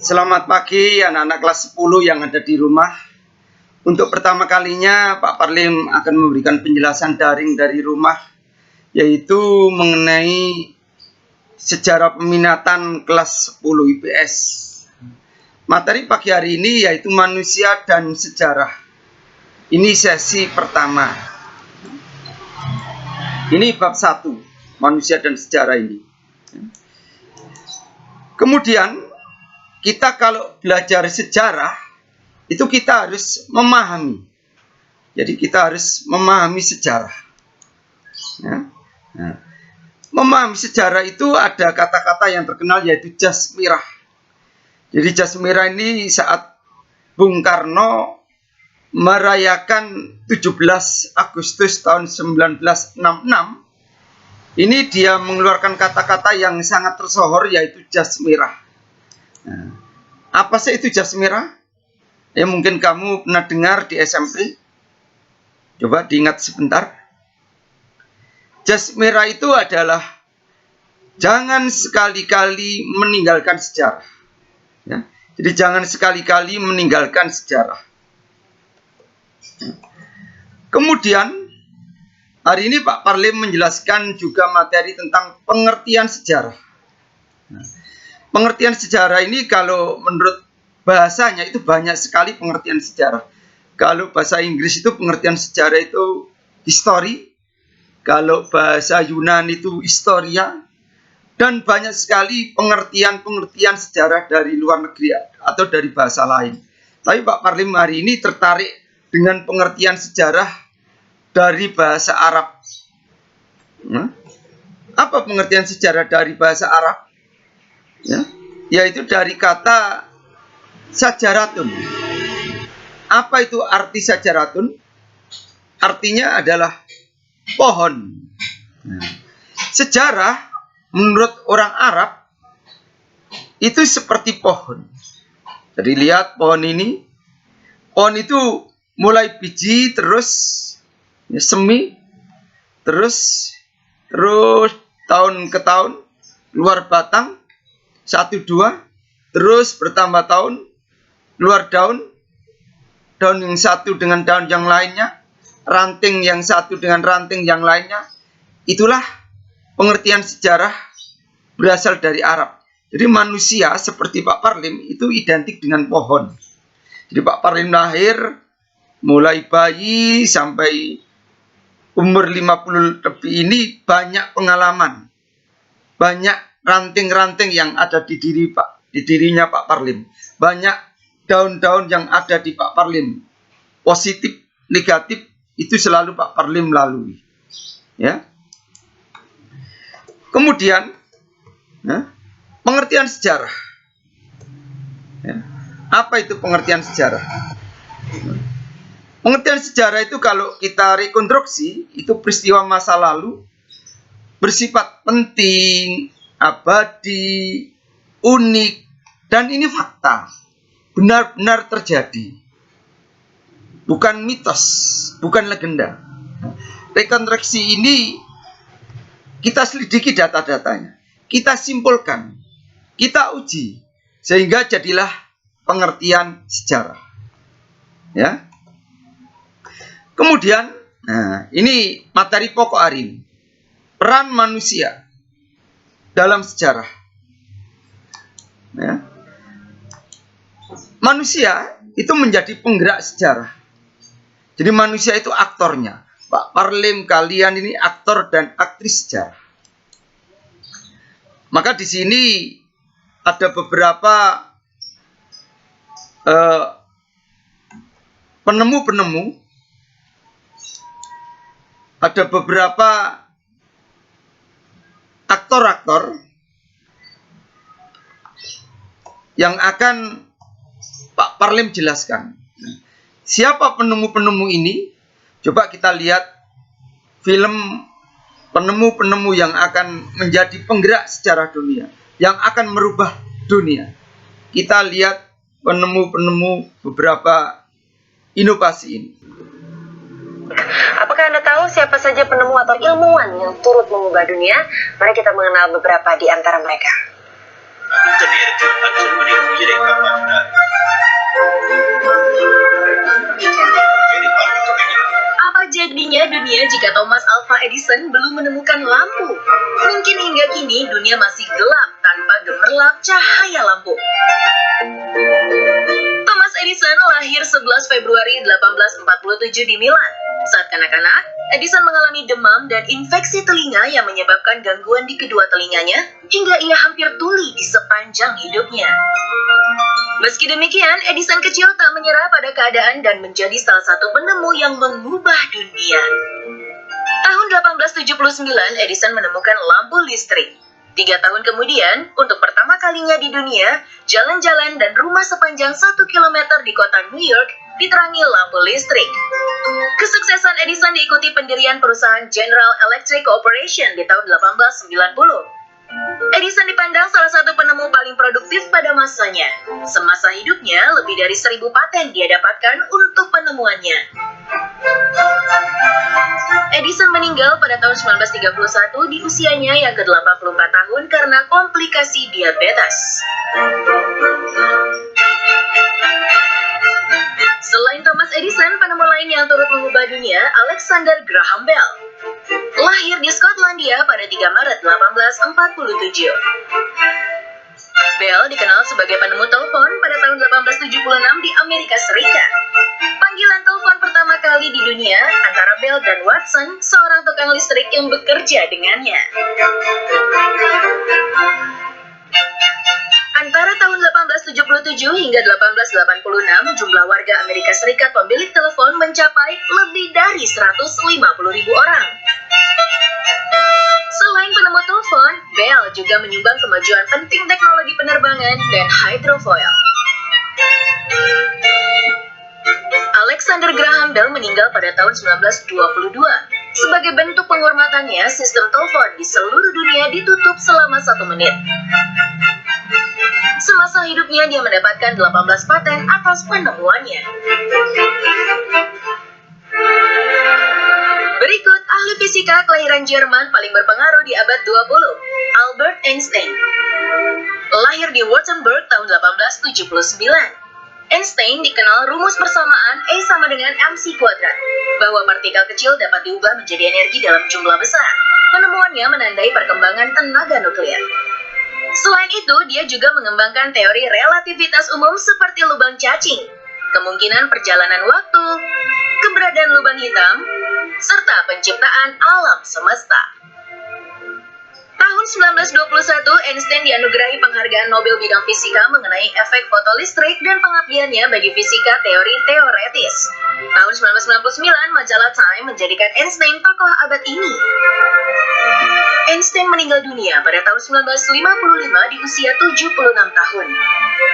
Selamat pagi anak-anak kelas 10 yang ada di rumah. Untuk pertama kalinya Pak Parlim akan memberikan penjelasan daring dari rumah, yaitu mengenai sejarah peminatan kelas 10 IPS. Materi pagi hari ini yaitu manusia dan sejarah. Ini sesi pertama. Ini bab 1, manusia dan sejarah ini. Kemudian kita kalau belajar sejarah, itu kita harus memahami. Jadi kita harus memahami sejarah. Ya. Nah, memahami sejarah itu ada kata-kata yang terkenal yaitu jas merah. Jadi jas merah ini saat Bung Karno merayakan 17 Agustus tahun 1966, ini dia mengeluarkan kata-kata yang sangat tersohor yaitu jas merah. Nah, apa sih itu jas merah? Ya mungkin kamu pernah dengar di SMP. Coba diingat sebentar. Jas merah itu adalah jangan sekali-kali meninggalkan sejarah. Ya. Jadi jangan sekali-kali meninggalkan sejarah. Kemudian hari ini Pak Parlim menjelaskan juga materi tentang pengertian sejarah. Nah, pengertian sejarah ini kalau menurut bahasanya itu banyak sekali pengertian sejarah. Kalau bahasa Inggris itu pengertian sejarah itu history. Kalau bahasa Yunani itu historia. Dan banyak sekali pengertian-pengertian sejarah dari luar negeri atau dari bahasa lain. Tapi Pak Parlim hari ini tertarik dengan pengertian sejarah dari bahasa Arab. Apa pengertian sejarah dari bahasa Arab? Ya, yaitu dari kata sajaratun. Apa itu arti sajaratun? Artinya adalah pohon. Sejarah menurut orang Arab itu seperti pohon. Jadi lihat pohon ini. Pohon itu mulai biji terus semi terus tahun ke tahun keluar batang 1, 2, terus bertambah tahun, keluar daun yang satu dengan daun yang lainnya, ranting yang satu dengan ranting yang lainnya. Itulah pengertian sejarah berasal dari Arab. Jadi manusia seperti Pak Parlim itu identik dengan pohon. Jadi Pak Parlim lahir, mulai bayi sampai umur 50 lebih ini banyak pengalaman. Banyak ranting-ranting yang ada di dirinya Pak Parlim. Banyak daun-daun yang ada di Pak Parlim. Positif, negatif, itu selalu Pak Parlim lalui. Ya. Kemudian, pengertian sejarah. Ya. Apa itu pengertian sejarah? Pengertian sejarah itu kalau kita rekonstruksi, itu peristiwa masa lalu bersifat penting, abadi, unik, dan ini fakta, benar-benar terjadi, bukan mitos, bukan legenda. Rekonstruksi ini kita selidiki data-datanya, kita simpulkan, kita uji, sehingga jadilah pengertian sejarah. Ya. Kemudian, ini materi pokok hari ini, peran manusia dalam sejarah. Ya. Manusia itu menjadi penggerak sejarah. Jadi manusia itu aktornya. Pak Parlim, kalian ini aktor dan aktris sejarah. Maka di sini ada beberapa penemu-penemu, ada beberapa aktor-aktor yang akan Pak Parlim jelaskan. Siapa penemu-penemu ini? Coba kita lihat film penemu-penemu yang akan menjadi penggerak sejarah dunia, yang akan merubah dunia. Kita lihat penemu-penemu beberapa inovasi ini. Apakah Anda tahu siapa saja penemu atau ilmuwan yang turut mengubah dunia? Mari kita mengenal beberapa di antara mereka. التغيير الأكثر من يجري dunia jika Thomas Alva Edison belum menemukan lampu. Mungkin hingga kini dunia masih gelap tanpa gemerlap cahaya lampu. Thomas Edison lahir 11 Februari 1847 di Milan. Saat kanak-kanak, Edison mengalami demam dan infeksi telinga yang menyebabkan gangguan di kedua telinganya hingga ia hampir tuli di sepanjang hidupnya. Meski demikian, Edison kecil tak menyerah pada keadaan dan menjadi salah satu penemu yang mengubah dunia. Tahun 1879, Edison menemukan lampu listrik. 3 tahun kemudian, untuk pertama kalinya di dunia, jalan-jalan dan rumah sepanjang 1 kilometer di kota New York diterangi lampu listrik. Kesuksesan Edison diikuti pendirian perusahaan General Electric Corporation di tahun 1890. Edison dipandang salah satu penemu paling produktif pada masanya. Semasa hidupnya, lebih dari 1000 paten dia dapatkan untuk penemuannya. Edison meninggal pada tahun 1931 di usianya yang ke-84 tahun karena komplikasi diabetes. Selain Thomas Edison, penemu lain yang turut mengubah dunia, Alexander Graham Bell. Lahir di Skotlandia pada 3 Maret 1847. Bell dikenal sebagai penemu telepon pada tahun 1876 di Amerika Serikat. Panggilan telepon pertama kali di dunia antara Bell dan Watson, seorang tukang listrik yang bekerja dengannya. Antara tahun 1877 hingga 1886, jumlah warga Amerika Serikat pemilik telepon mencapai lebih dari 150.000 orang. Selain penemu telepon, Bell juga menyumbang kemajuan penting teknologi penerbangan dan hidrofoil. Alexander Graham Bell meninggal pada tahun 1922. Sebagai bentuk penghormatannya, sistem telepon di seluruh dunia ditutup selama 1 menit. Semasa hidupnya dia mendapatkan 18 paten atas penemuannya. Berikut ahli fisika kelahiran Jerman paling berpengaruh di abad 20, Albert Einstein. Lahir di Württemberg tahun 1879. Einstein dikenal rumus persamaan E sama dengan mc², bahwa partikel kecil dapat diubah menjadi energi dalam jumlah besar. Penemuannya menandai perkembangan tenaga nuklir. Selain itu, dia juga mengembangkan teori relativitas umum seperti lubang cacing, kemungkinan perjalanan waktu, keberadaan lubang hitam, serta penciptaan alam semesta. Tahun 1921, Einstein dianugerahi penghargaan Nobel bidang fisika mengenai efek fotolistrik dan pengabdiannya bagi fisika teori teoretis. Tahun 1999, majalah Time menjadikan Einstein tokoh abad ini. Einstein meninggal dunia pada tahun 1955 di usia 76 tahun.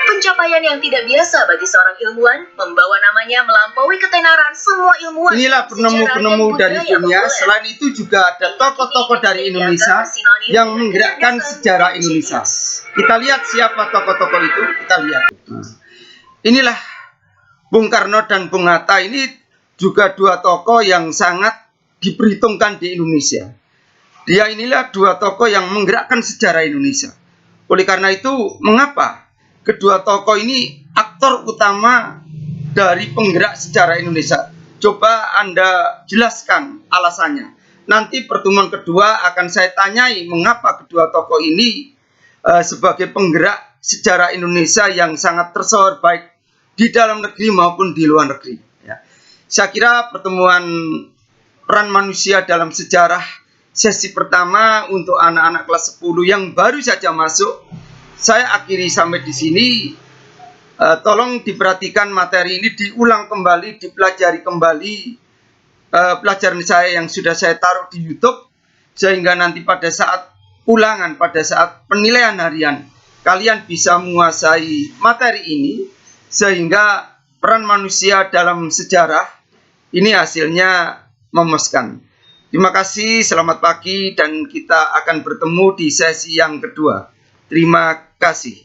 Pencapaian yang tidak biasa bagi seorang ilmuwan membawa namanya melampaui ketenaran semua ilmuwan. Inilah penemu-penemu dari dunia. Selain itu juga ada tokoh-tokoh dari Indonesia yang menggerakkan sejarah Indonesia. Kita lihat siapa tokoh-tokoh itu. Kita lihat. Inilah Bung Karno dan Bung Hatta. Ini juga 2 tokoh yang sangat diperhitungkan di Indonesia. Dia inilah 2 tokoh yang menggerakkan sejarah Indonesia. Oleh karena itu, mengapa kedua tokoh ini aktor utama dari penggerak sejarah Indonesia? Coba Anda jelaskan alasannya. Nanti pertemuan kedua akan saya tanyai mengapa kedua tokoh ini sebagai penggerak sejarah Indonesia yang sangat tersohor baik di dalam negeri maupun di luar negeri. Ya. Saya kira pertemuan peran manusia dalam sejarah sesi pertama untuk anak-anak kelas 10 yang baru saja masuk, saya akhiri sampai di sini. Tolong diperhatikan materi ini, diulang kembali, dipelajari kembali pelajaran saya yang sudah saya taruh di YouTube, sehingga nanti pada saat ulangan, pada saat penilaian harian, kalian bisa menguasai materi ini, sehingga peran manusia dalam sejarah ini hasilnya memuaskan. Terima kasih, selamat pagi, dan kita akan bertemu di sesi yang kedua. Terima kasih.